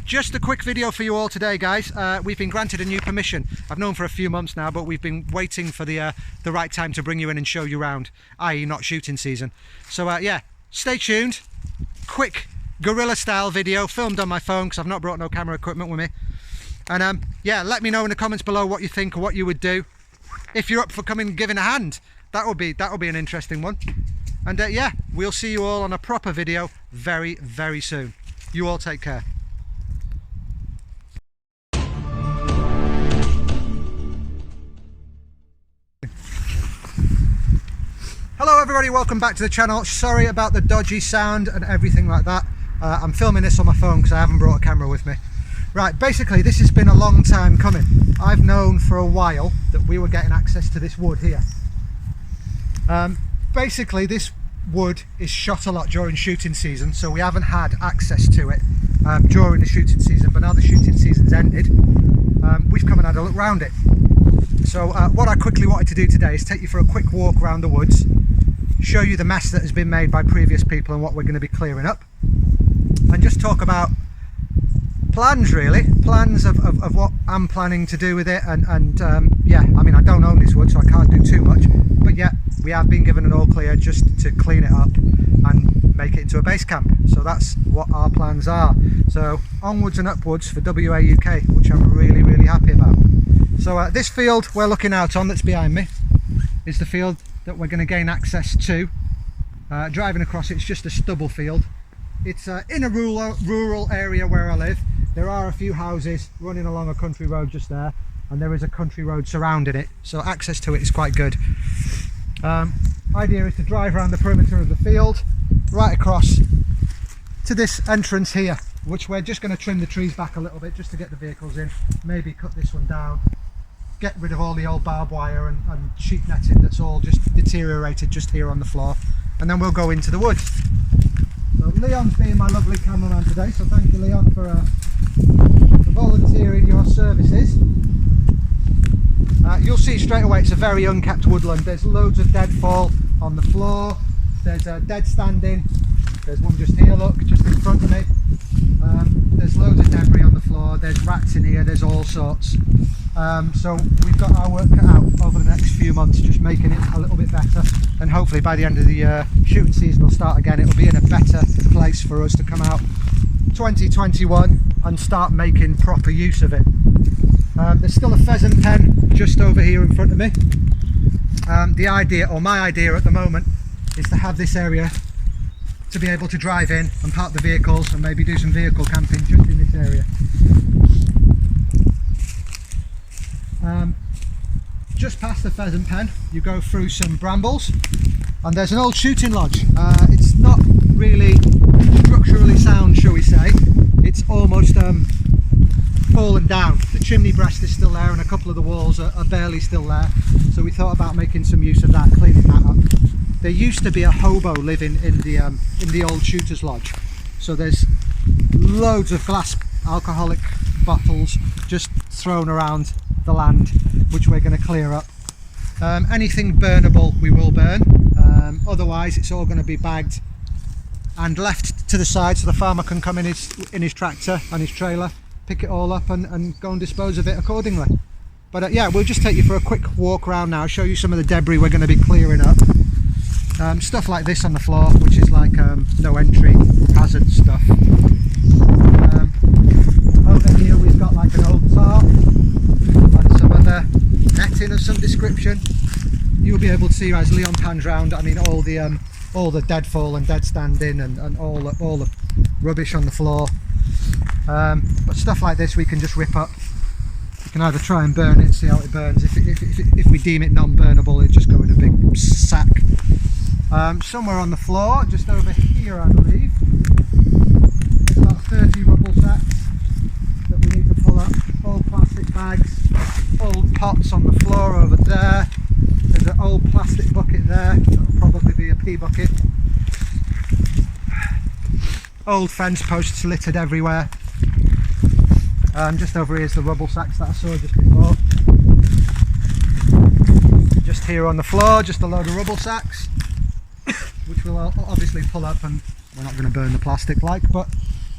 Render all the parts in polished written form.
Just a quick video for you all today, guys. We've been granted a new permission. I've known for a few months now, but we've been waiting for the right time to bring you in and show you around, i.e. not shooting season. So yeah, stay tuned. Quick guerrilla style video filmed on my phone because I've not brought no camera equipment with me. And yeah, let me know in the comments below what you think or what you would do if you're up for coming and giving a hand. That would be an interesting one. And yeah, we'll see you all on a proper video very, very soon. You all take care. Hello everybody, welcome back to the channel. Sorry about the dodgy sound and everything like that. I'm filming this on my phone because I haven't brought a camera with me. Right, basically this has been a long time coming. I've known for a while that we were getting access to this wood here. Basically this wood is shot a lot during shooting season, so we haven't had access to it during the shooting season, but now the shooting season's ended, we've come and had a look round it. So what I quickly wanted to do today is take you for a quick walk around the woods, show you the mess that has been made by previous people and what we're going to be clearing up, and just talk about plans, really, plans of what I'm planning to do with it. And yeah, I mean, I don't own this wood, so I can't do too much, but yeah, we have been given an all clear just to clean it up and make it into a base camp. So that's what our plans are. So onwards and upwards for WA UK, which I'm really, really happy about. So this field we're looking out on that's behind me is the field that we're going to gain access to. Driving across it's just a stubble field. It's in a rural area where I live. There are a few houses running along a country road just there, and there is a country road surrounding it, so access to it is quite good. Idea is to drive around the perimeter of the field right across to this entrance here, which we're just going to trim the trees back a little bit just to get the vehicles in, maybe cut this one down, get rid of all the old barbed wire and sheep netting that's all just deteriorated just here on the floor, and then we'll go into the woods. So Leon's being my lovely cameraman today, so thank you, Leon, for volunteering your services. You'll see straight away it's a very unkept woodland. There's loads of deadfall on the floor, there's a dead standing, there's one just here, look, just in front of me. There's loads of debris on the floor, there's rats in here, there's all sorts. So we've got our work cut out over the next few months, just making it a little bit better, and hopefully by the end of the shooting season will start again. It'll be in a better place for us to come out 2021 and start making proper use of it. There's still a pheasant pen just over here in front of me. The idea, or my idea at the moment, is to have this area to be able to drive in and park the vehicles and maybe do some vehicle camping just in this area. Just past the pheasant pen you go through some brambles and there's an old shooting lodge. It's not really structurally sound, shall we say. It's almost fallen down. The chimney breast is still there and a couple of the walls are barely still there, so we thought about making some use of that, cleaning that up. There used to be a hobo living in the old shooter's lodge, so there's loads of glass alcoholic bottles just thrown around the land, which we're going to clear up. Anything burnable we will burn, otherwise it's all going to be bagged and left to the side so the farmer can come in his tractor and his trailer, pick it all up and go and dispose of it accordingly. But yeah, we'll just take you for a quick walk around now, show you some of the debris we're going to be clearing up. Stuff like this on the floor, which is like no entry hazard stuff. Over here we've got like an old tarp and some other netting of some description. You'll be able to see as Leon pans round, I mean all the deadfall and dead standing and all the rubbish on the floor. But stuff like this we can just rip up. You can either try and burn it and see how it burns. If we deem it non-burnable, it just go in a big sack. Somewhere on the floor, just over here I believe, there's about 30 rubble sacks that we need to pull up. Old plastic bags, old pots on the floor over there. There's an old plastic bucket there, that'll probably be a pea bucket. Old fence posts littered everywhere. Just over here is the rubble sacks that I saw just before. Just here on the floor, just a load of rubble sacks, which we'll obviously pull up, and we're not going to burn the plastic but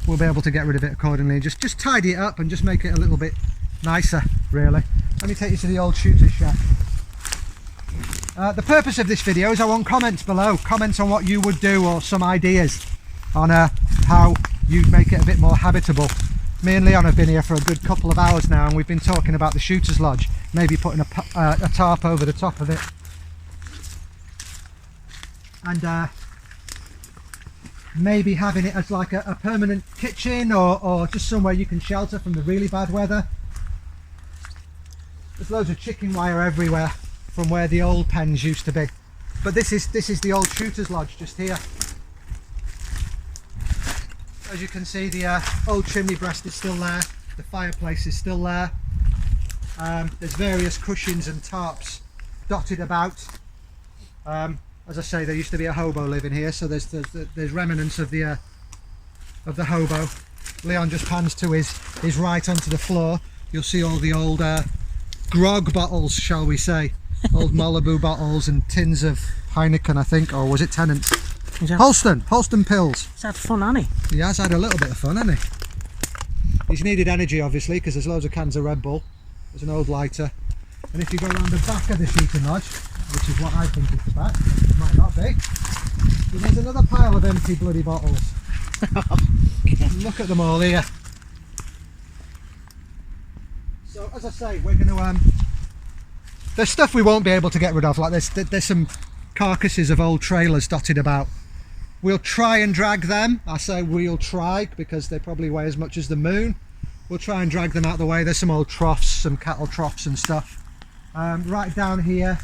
we'll be able to get rid of it accordingly. Just tidy it up and just make it a little bit nicer, really. Let me take you to the old shooter's shack. The purpose of this video is I want comments below, comments on what you would do or some ideas on how you'd make it a bit more habitable. Me and Leon have been here for a good couple of hours now, and we've been talking about the shooter's lodge, maybe putting a tarp over the top of it, and maybe having it as like a permanent kitchen, or just somewhere you can shelter from the really bad weather. There's loads of chicken wire everywhere from where the old pens used to be, but this is the old shooter's lodge just here. As you can see, the old chimney breast is still there, the fireplace is still there. There's various cushions and tarps dotted about. As I say, there used to be a hobo living here, so there's remnants of the hobo. Leon just pans to his right onto the floor. You'll see all the old grog bottles, shall we say, old Malibu bottles and tins of Heineken, I think, or was it Tennent's? Holston pills. He's had fun, hasn't he? He has had a little bit of fun, hasn't he? He's needed energy, obviously, because there's loads of cans of Red Bull. There's an old lighter. And if you go around the back of the shooting lodge, which is what I think is the back, it might not be, then there's another pile of empty bloody bottles. Look at them all here. So, as I say, we're going to... there's stuff we won't be able to get rid of, like there's some carcasses of old trailers dotted about. We'll try and drag them. I say we'll try because they probably weigh as much as the moon. We'll try and drag them out the way. There's some old troughs, some cattle troughs and stuff. Right down here,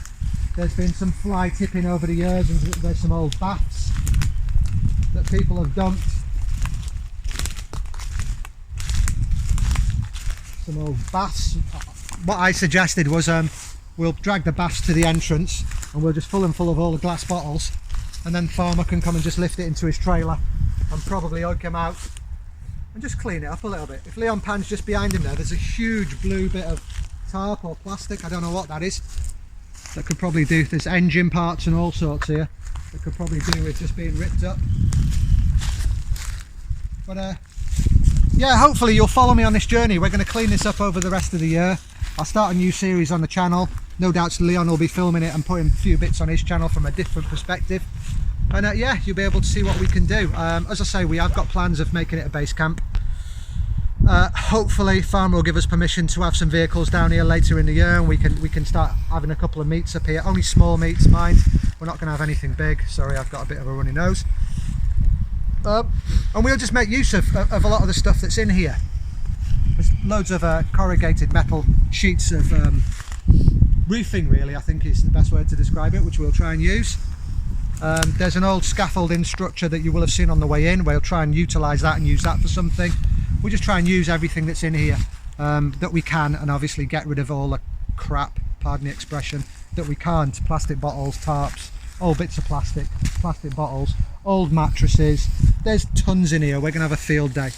there's been some fly tipping over the years, and there's some old baths that people have dumped. Some old baths. What I suggested was we'll drag the baths to the entrance and we'll just fill them full of all the glass bottles, and then Farmer can come and just lift it into his trailer and probably hook him out and just clean it up a little bit. If Leon pans just behind him there's a huge blue bit of tarp or plastic, I don't know what that is, that could probably do, there's engine parts and all sorts here that could probably do with just being ripped up. But yeah, hopefully you'll follow me on this journey. We're going to clean this up over the rest of the year. I'll start a new series on the channel. No doubt Leon will be filming it and putting a few bits on his channel from a different perspective. And yeah, you'll be able to see what we can do. As I say, we have got plans of making it a base camp. Hopefully Farmer will give us permission to have some vehicles down here later in the year, and we can start having a couple of meets up here. Only small meets, mind. We're not going to have anything big. Sorry, I've got a bit of a runny nose. And we'll just make use of a lot of the stuff that's in here. There's loads of corrugated metal sheets of roofing, really, I think is the best word to describe it, which we'll try and use. There's an old scaffolding structure that you will have seen on the way in. We'll try and utilise that and use that for something. We'll just try and use everything that's in here that we can, and obviously get rid of all the crap, pardon the expression, that we can't. Plastic bottles, tarps, old bits of plastic bottles, old mattresses. There's tons in here. We're going to have a field day.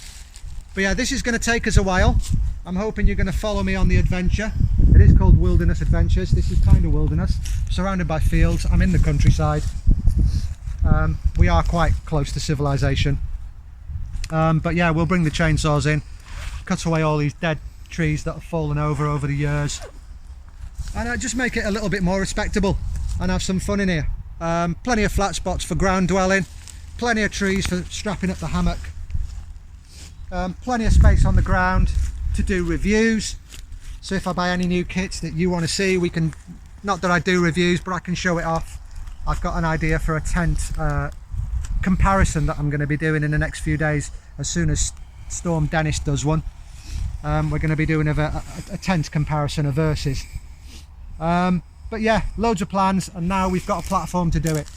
But yeah, this is going to take us a while. I'm hoping you're going to follow me on the adventure. It is called Wilderness Adventures. This is kind of wilderness, surrounded by fields. I'm in the countryside. We are quite close to civilization. But yeah, we'll bring the chainsaws in, cut away all these dead trees that have fallen over the years, and just make it a little bit more respectable and have some fun in here. Plenty of flat spots for ground dwelling, plenty of trees for strapping up the hammock, plenty of space on the ground to do reviews. So if I buy any new kits that you want to see, we can, not that I do reviews, but I can show it off. I've got an idea for a tent comparison that I'm going to be doing in the next few days as soon as Storm Dennis does one. We're going to be doing a tent comparison of versus. But yeah, loads of plans, and now we've got a platform to do it.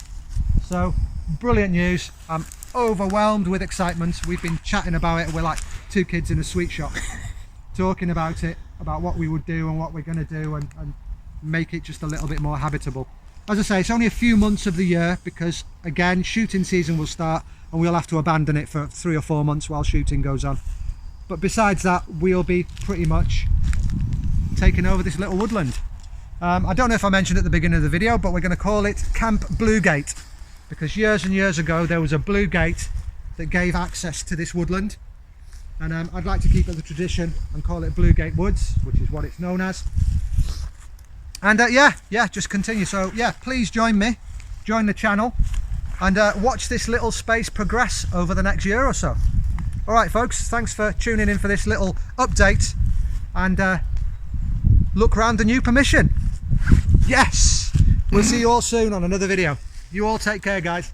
So brilliant news. I'm overwhelmed with excitement. We've been chatting about it. We're like two kids in a sweet shop talking about it, about what we would do and what we're going to do, and make it just a little bit more habitable. As I say, it's only a few months of the year because, again, shooting season will start and we'll have to abandon it for 3 or 4 months while shooting goes on. But besides that, we'll be pretty much taking over this little woodland. I don't know if I mentioned at the beginning of the video, but we're going to call it Camp Blue Gate, because years and years ago there was a blue gate that gave access to this woodland. And I'd like to keep it the tradition and call it Bluegate Woods, which is what it's known as. And yeah, just continue. So yeah, please join me, join the channel, and watch this little space progress over the next year or so. All right, folks, thanks for tuning in for this little update, and look round the new permission. Yes, we'll see you all soon on another video. You all take care, guys.